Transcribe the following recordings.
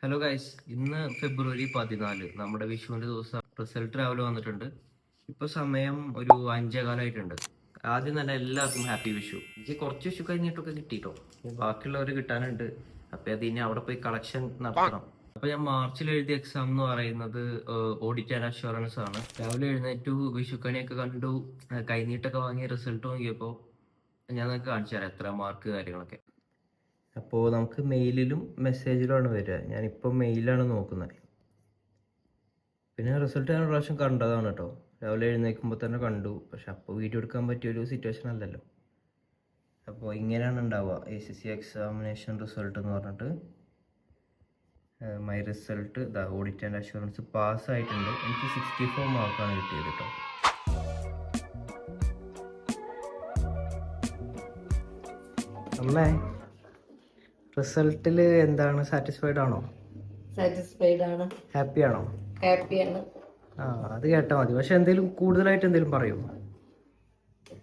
Hello guys, ഇന്ന് ഫെബ്രുവരി 14 നമ്മുടെ വിഷുവിന്റെ ദിവസം. റിസൾട്ട് രാവിലെ വന്നിട്ടുണ്ട്. ഇപ്പൊ സമയം ഒരു 5:15 ആദ്യം തന്നെ എല്ലാവർക്കും ഹാപ്പി വിഷു. എനിക്ക് കുറച്ച് വിഷു കഴിഞ്ഞിട്ടൊക്കെ കിട്ടിട്ടോ, ബാക്കിയുള്ളവർ കിട്ടാനുണ്ട്. അപ്പൊ അത് ഇനി അവിടെ പോയി കളക്ഷൻ നടത്തണം. അപ്പൊ ഞാൻ മാർച്ചിൽ എഴുതിയ എക്സാം എന്ന് പറയുന്നത് ഓഡിറ്റ് ആൻഡ് അഷുറൻസ് ആണ്. രാവിലെ എഴുന്നേറ്റു, വിഷുക്കണിയൊക്കെ കണ്ടു, കൈനീട്ടൊക്കെ വാങ്ങി റിസൾട്ട് നോക്കിയപ്പോൾ ഞാൻ നിങ്ങൾക്ക് കാണിച്ചു തരാം എത്ര മാർക്ക് കാര്യങ്ങളൊക്കെ. അപ്പോൾ നമുക്ക് മെയിലിലും മെസ്സേജിലുമാണ് വരിക. ഞാനിപ്പോൾ മെയിലാണ് നോക്കുന്നത്. പിന്നെ റിസൾട്ട് ഞാൻ ഒരു പ്രാവശ്യം കണ്ടതാണ് കേട്ടോ, രാവിലെ എഴുന്നേൽക്കുമ്പോൾ തന്നെ കണ്ടു. പക്ഷെ അപ്പോൾ വീഡിയോ എടുക്കാൻ പറ്റിയൊരു സിറ്റുവേഷൻ അല്ലല്ലോ. അപ്പോൾ ഇങ്ങനെയാണ് ഉണ്ടാവുക. ACC എക്സാമിനേഷൻ റിസൾട്ട് എന്ന് പറഞ്ഞിട്ട് my result audit and assurance പാസ്സായിട്ടുണ്ട്. എനിക്ക് 64 മാർക്കാണ് കിട്ടിയത് കേട്ടോ. അമ്മേ, റിസൾട്ടിൽ എന്താണ്, സാറ്റിസ്ഫൈഡ് ആണോ? സാറ്റിസ്ഫൈഡ് ആണ്. ഹാപ്പി ആണോ? ഹാപ്പിയാണ്. അത് കേട്ടാ മതി. പക്ഷെ എന്തെങ്കിലും കൂടുതലായിട്ട് എന്തെങ്കിലും പറയൂ?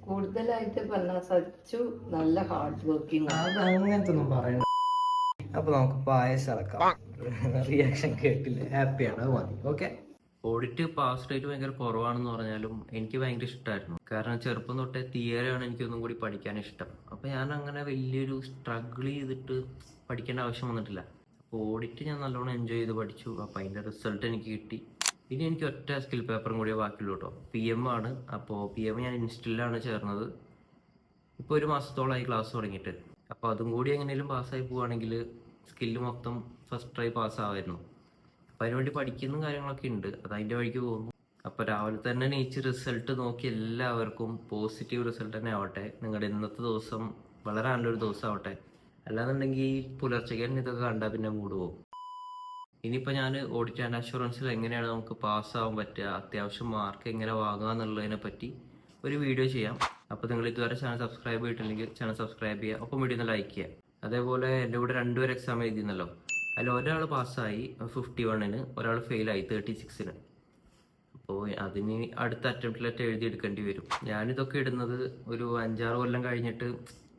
കൂടുതലായിട്ട് പറഞ്ഞാൽ സച്ചു നല്ല ഹാർഡ് വർക്കിംഗ് ആണ്. അത് അങ്ങനത്തെ ഒന്നും പറയണ്ട. അപ്പൊ നമുക്ക് പായസം ഇറക്കാം. റിയാക്ഷൻ കേട്ടില്ല, ഹാപ്പിയാണ്, അത് മതി. ഓക്കെ. ഓഡിറ്റ് പാസ് റേറ്റ് ഭയങ്കര കുറവാണെന്ന് പറഞ്ഞാലും എനിക്ക് ഭയങ്കര ഇഷ്ടമായിരുന്നു. കാരണം ചെറുപ്പം തൊട്ടേ തിയറിയാണ് എനിക്കൊന്നും കൂടി പഠിക്കാൻ ഇഷ്ടം. അപ്പോൾ ഞാൻ അങ്ങനെ വലിയൊരു സ്ട്രഗിൾ ചെയ്തിട്ട് പഠിക്കേണ്ട ആവശ്യം വന്നിട്ടില്ല. അപ്പോൾ ഓഡിറ്റ് ഞാൻ നല്ലോണം എൻജോയ് ചെയ്ത് പഠിച്ചു. അപ്പോൾ അതിൻ്റെ റിസൾട്ട് എനിക്ക് കിട്ടി. ഇനി എനിക്ക് ഒറ്റ സ്കിൽ പേപ്പറും കൂടിയേ ബാക്കിയുള്ളൂ കേട്ടോ. PM ആണ്. അപ്പോൾ PM ഞാൻ ഇൻസ്റ്റിലാണ് ചേർന്നത്. ഇപ്പോൾ ഒരു മാസത്തോളമായി ക്ലാസ് തുടങ്ങിയിട്ട്. അപ്പോൾ അതും കൂടി എങ്ങനെയും പാസ്സായി പോവുകയാണെങ്കിൽ സ്കില്ല് മൊത്തം ഫസ്റ്റ് ട്രൈ പാസ്സാവായിരുന്നു. അപ്പം അതിനുവേണ്ടി പഠിക്കുന്ന കാര്യങ്ങളൊക്കെ ഉണ്ട്, അത് അതിൻ്റെ വഴിക്ക് പോകുന്നു. അപ്പോൾ രാവിലെ തന്നെ നീച്ച് റിസൾട്ട് നോക്കി എല്ലാവർക്കും പോസിറ്റീവ് റിസൾട്ട് തന്നെ ആവട്ടെ. നിങ്ങളുടെ ഇന്നത്തെ ദിവസം വളരെ നല്ലൊരു ദിവസം ആവട്ടെ. അല്ലാന്നുണ്ടെങ്കിൽ പുലർച്ചയ്ക്ക് തന്നെ ഇതൊക്കെ കണ്ടാൽ പിന്നെ മൂഡ് പോകും. ഇനിയിപ്പോൾ ഞാൻ ഓഡിറ്റ് ആൻഡ് അഷുറൻസിൽ എങ്ങനെയാണ് നമുക്ക് പാസ്സാവാൻ പറ്റുക, അത്യാവശ്യം മാർക്ക് എങ്ങനെ വാങ്ങുക എന്നുള്ളതിനെ പറ്റി ഒരു വീഡിയോ ചെയ്യാം. അപ്പോൾ നിങ്ങൾ ഇതുവരെ ചാനൽ സബ്സ്ക്രൈബ് ചെയ്തിട്ടില്ലെങ്കിൽ ചാനൽ സബ്സ്ക്രൈബ് ചെയ്യുക, ഒപ്പം വീഡിയോ ഒന്ന് ലൈക്ക് ചെയ്യുക. അതേപോലെ എൻ്റെ കൂടെ 2 പേര് എക്സാം എഴുതിയിരുന്നല്ലോ, അതിൽ ഒരാൾ പാസ്സായി 51-ന്, ഒരാൾ ഫെയിലായി 36-ന്. അപ്പോൾ അതിന് അടുത്ത അറ്റംപ്റ്റിലൊക്കെ എഴുതിയെടുക്കേണ്ടി വരും. ഞാനിതൊക്കെ ഇടുന്നത് ഒരു 5-6 കൊല്ലം കഴിഞ്ഞിട്ട്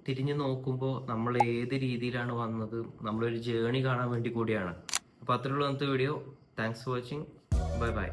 തിരിഞ്ഞ് നോക്കുമ്പോൾ നമ്മൾ ഏത് രീതിയിലാണ് വന്നത്, നമ്മളൊരു ജേണി കാണാൻ വേണ്ടി കൂടിയാണ്. അപ്പോൾ അത്രയുള്ള ഇന്നത്തെ video. Thanks for watching. Bye bye.